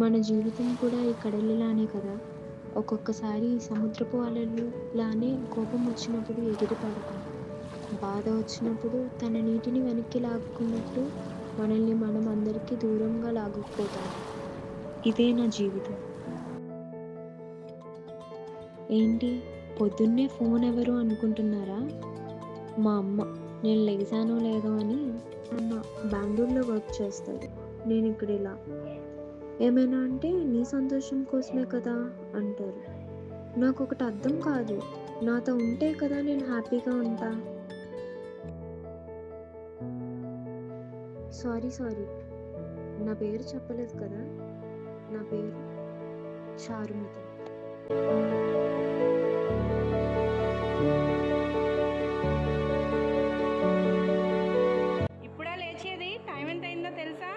మన జీవితం కూడా ఈ కడలిలానే కదా! ఒక్కొక్కసారి సముద్రపు అలలులానే కోపం వచ్చినప్పుడు ఎగిరిపడతాం. బాధ వచ్చినప్పుడు తన నీటిని వెనక్కి లాక్కున్నట్టు మనల్ని మనం అందరికీ దూరంగా లాగుకుపోతాం. ఇదే నా జీవితం. ఏంటి పొద్దున్నే ఫోన్ ఎవరు అనుకుంటున్నారా? మా అమ్మ. నేను లెగిసానో లేదో అని అమ్మ బెంగుళూరులో వర్క్ చేస్తుంది. నేను ఇక్కడ ఇలా ఏమైనా అంటే నీ సంతోషం కోసమే కదా అంటారు. నాకు ఒకటి అర్థం కాదు. నాతో ఉంటే కదా నేను హ్యాపీగా ఉంటా. సారీ నా పేరు చెప్పలేదు కదా. నా పేరు చారుమతి. ఇప్పుడా లేచేది? టైం ఎంత అయిందో తెలుసా?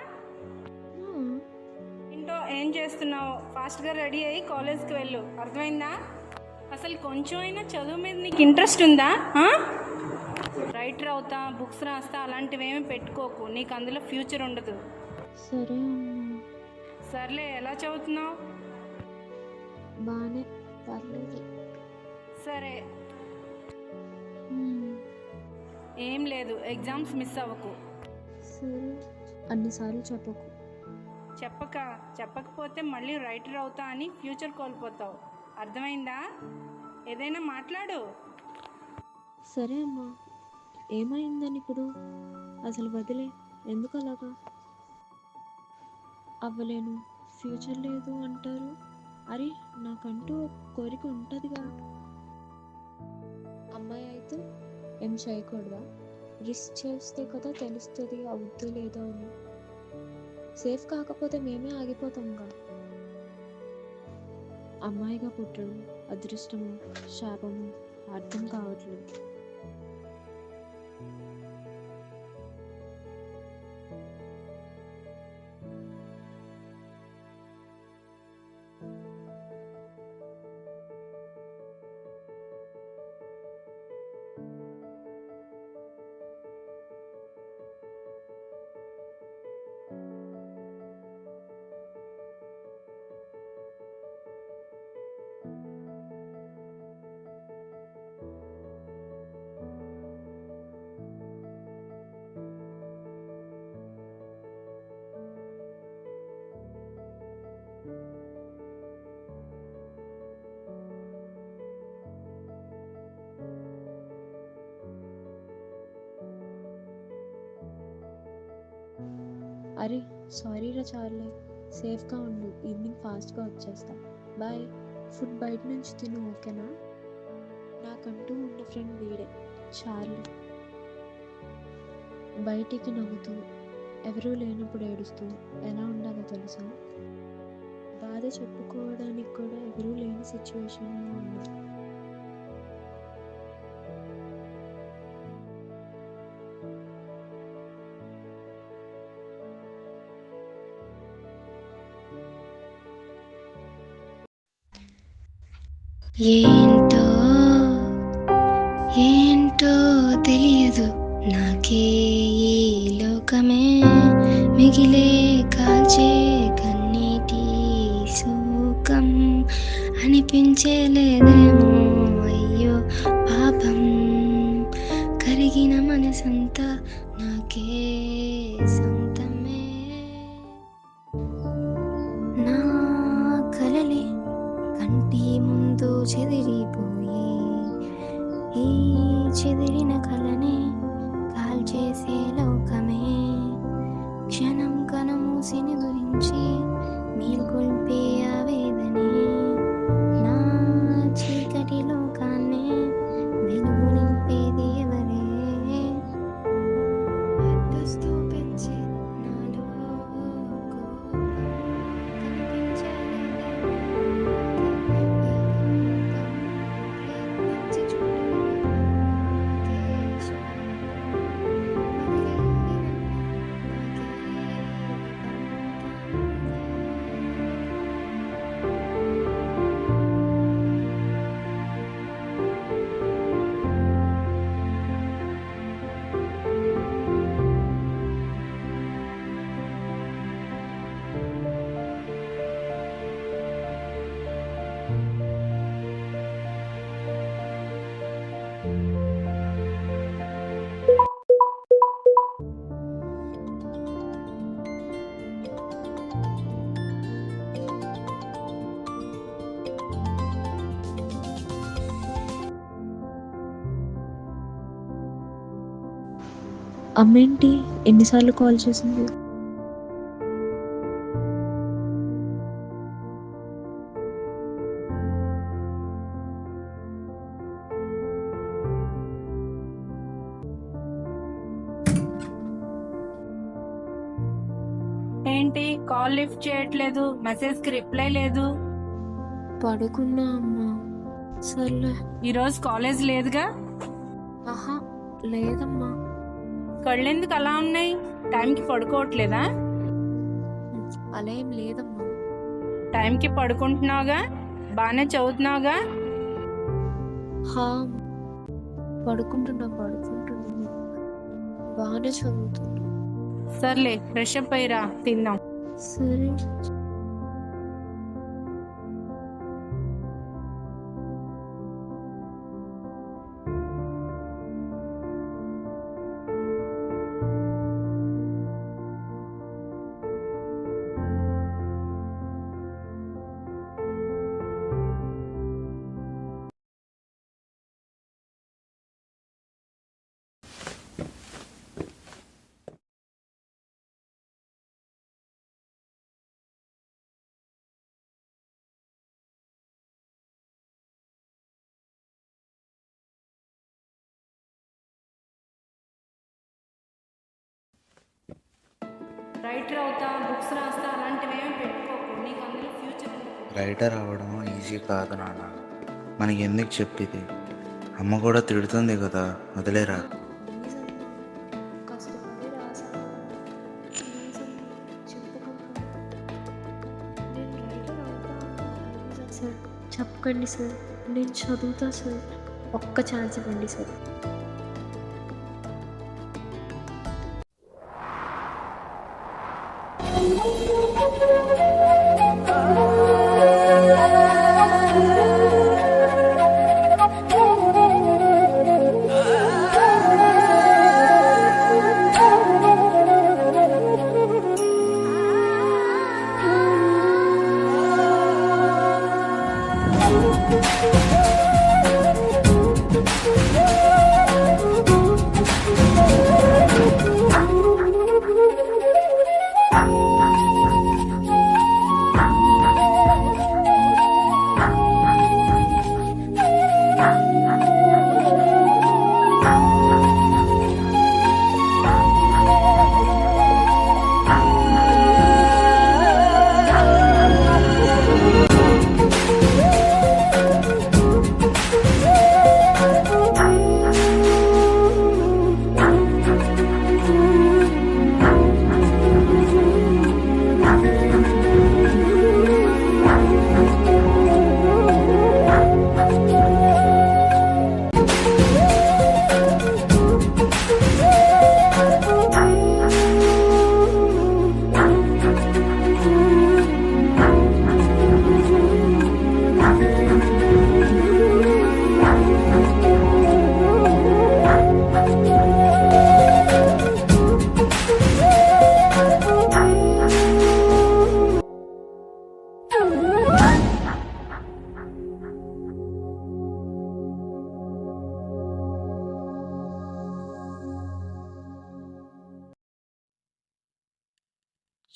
ఇంట్లో ఏం చేస్తున్నావు? ఫాస్ట్గా రెడీ అయ్యి కాలేజ్కి వెళ్ళు, అర్థమైందా? అసలు కొంచెం అయినా చదువు మీద నీకు ఇంట్రెస్ట్ ఉందా? రైటర్ అవుతా, బుక్స్ రాస్తా అలాంటివి ఏమీ పెట్టుకోకు. నీకు అందులో ఫ్యూచర్ ఉండదు. సరే సర్లే, ఎలా చదువుతున్నావు? బానే, పర్లేదు. సరే, ఏం లేదు, ఎగ్జామ్స్ మిస్ అవ్వకు. సరే, అన్నిసార్లు చెప్పకు. చెప్పకపోతే మళ్ళీ రైటర్ అవుతా అని ఫ్యూచర్ కోల్పోతావు, అర్థమైందా? ఏదైనా మాట్లాడు. సరే అమ్మా, ఏమైందని ఇప్పుడు? అసలు వదిలే, ఎందుకు అలాగా? అవ్వలేను, ఫ్యూచర్ లేదు అంటారు. అరే, నాకంటూ ఒక కోరిక ఉంటుందిగా. అమ్మాయి అయితే ఏం చేయకూడదా? రిస్క్ చేస్తే కదా తెలుస్తుంది అవుద్దో లేదో అని. సేఫ్ కాకపోతే మేమే ఆగిపోతాంగా. అమ్మాయిగా పుట్టడం అదృష్టము శాపము అర్థం కావట్లేదు. అరే సారీరా చార్లే, సేఫ్గా ఉండు. ఈవినింగ్ ఫాస్ట్గా వచ్చేస్తా. బాయ్. ఫుడ్ బయట నుంచి తిను, ఓకేనా? నాకంటూ ఉన్న ఫ్రెండ్ వీడే, చార్లీ. బయటికి నవ్వుతూ ఎవరూ లేనప్పుడు ఏడుస్తూ ఎలా ఉండాలో తెలుసా? బాధ చెప్పుకోవడానికి కూడా ఎవరూ లేని సిచ్యువేషన్లో ఉన్నా. ఏంటో ఏంటో తెలియదు నాకే, ఈ లోకమే మిగిలే కాల్చే కన్నీటి శోకం అనిపించలేదేమో. అయ్యో పాపం, కరిగిన మనసంతా నాకే సొంతమే. నా కలలే కంటి ముందు చెదిరిపోయి, ఈ చెదిరిన కలనే కాల్చేసే లోకమే క్షణం కనమూసిని గురించి మేల్కొల్పే ఆవేదనే. నా చీకటి లోకాన్నే వెలుగు నింపేది ఎవరే? అడ్డొస్తూ పెంచే నాలో కోపం కనిపించలేదేమో. అమ్మేంటి ఎన్నిసార్లు కాల్ చేసింది? ఏంటి కాల్ లిఫ్ట్ చేయట్లేదు, మెసేజ్ కి రిప్లై లేదు? పడుకున్నా అమ్మా. సర్లే. ఈరోజు కాలేజ్ లేదుగా? ఆహా లేదమ్మా. కళ్ళెందుకు అలా ఉన్నాయి? టైంకి పడుకోవట్లేదా? అలా ఏం లేదమ్మా. టైంకి పడుకుంటున్నావుగా, బాగానే చదువుతున్నావుగా? హా పడుకుంటున్నా బాగానే చదువుతున్నా. సర్లే ఫ్రెష్ అప్ అయ్యిరా, తిందాం. సరే. రైటర్ అవుతా, బుక్స్ రాస్తా అలాంటివి ఏమి పెట్టుకోకు, నీకు అందులో ఫ్యూచర్ ఉండదు. రైటర్ అవ్వడం ఈజీ కాదు నాన్న. మనకి ఎందుకు చెప్పేది? అమ్మ కూడా తిడుతుంది కదా, వదిలేరా. ప్లీజ్ అమ్మా, కష్టపడి రాసాను. ప్లీజ్ అమ్మా, చెప్పకమ్మా. నేను రైటర్ అవుతాను సార్. చెప్పకండి సార్, నేను చదువుతా సార్. ఒక్క ఛాన్స్ ఇవ్వండి సార్.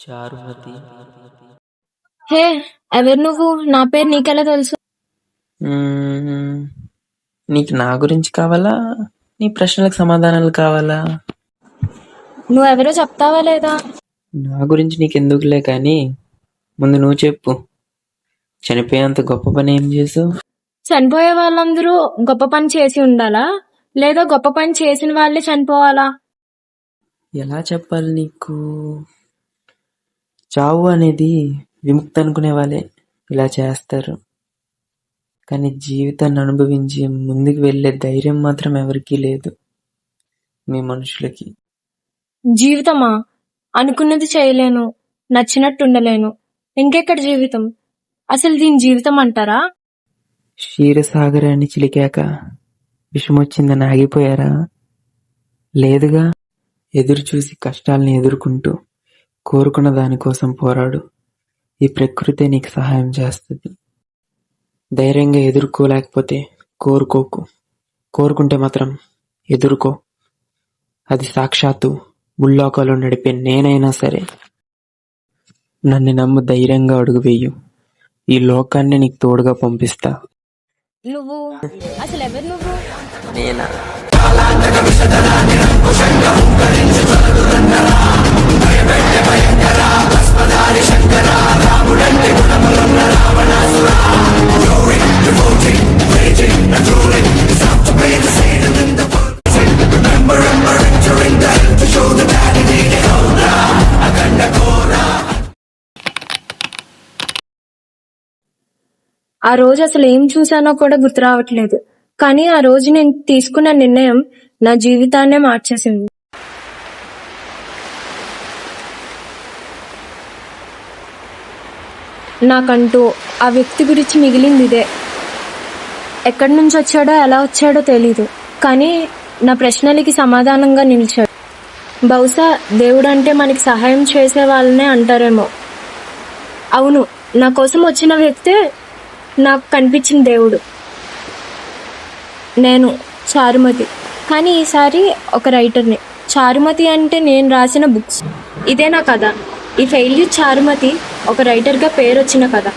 చారుమతి. హే, ఎవరు నువ్వు? నా పేరు నీకెలా తెలుసు? నీకు నా గురించి కావాలా, నీ ప్రశ్నలకు సమాధానాలు కావాలా? నువ్వెవరో చెప్తావా లేదా? నా గురించి నీకెందుకులే కానీ ముందు నువ్వు చెప్పు, చనిపోయేంత గొప్ప పని ఏం చేసావు? చనిపోయే వాళ్ళందరూ గొప్ప పని చేసి ఉండాలా, లేదా గొప్ప పని చేసిన వాళ్ళే చనిపోవాలా? ఎలా చెప్పాలి నీకు? చావు అనేది విముక్తి అనుకునే వాళ్ళే ఇలా చేస్తారు, కానీ జీవితాన్ని అనుభవించి ముందుకు వెళ్ళే ధైర్యం మాత్రం ఎవరికీ లేదు మీ మనుషులకి. జీవితమా? అనుకున్నది చేయలేను, నచ్చినట్టు ఉండలేను, ఇంకెక్కడ జీవితం? అసలు దీని జీవితం అంటారా? క్షీరసాగరాన్ని చిలికాక విషమొచ్చిందని ఆగిపోయారా? లేదుగా. ఎదురు చూసి కష్టాల్ని ఎదుర్కొంటూ కోరుకున్న దానికోసం పోరాడు. ఈ ప్రకృతే నీకు సహాయం చేస్తుంది. ధైర్యంగా ఎదుర్కోలేకపోతే కోరుకోకు, కోరుకుంటే మాత్రం ఎదుర్కో. అది సాక్షాత్తు ముల్లోకాలు నడిపే నేనైనా సరే. నన్ను నమ్ము ధైర్యంగా అడుగు వేయు. ఈ లోకాన్ని నీకు తోడుగా పంపిస్తా. నువ్వు అసలు ఎవరు నువ్వు? నేనా? ఆ రోజు అసలు ఏం చూసానో కూడా గుర్తు రావట్లేదు. కానీ ఆ రోజు నేను తీసుకున్న నిర్ణయం నా జీవితాన్నే మార్చేసింది. నాకంటూ ఆ వ్యక్తి గురించి మిగిలింది ఇదే. ఎక్కడి నుంచి వచ్చాడో ఎలా వచ్చాడో తెలీదు, కానీ నా ప్రశ్నలకి సమాధానంగా నిలిచాడు. బహుశా దేవుడు అంటే మనకి సహాయం చేసే వాళ్ళనే అంటారేమో. అవును, నా కోసం వచ్చిన వ్యక్తే నాకు కనిపించిన దేవుడు. నేను చారుమతి, కానీ ఈసారి ఒక రైటర్ని. చారుమతి అంటే నేను రాసిన బుక్స్. ఇదే నా కథ. ఈ ఫెయిల్యూర్ చారుమతి ఒక రైటర్గా పేరు వచ్చిన కథ.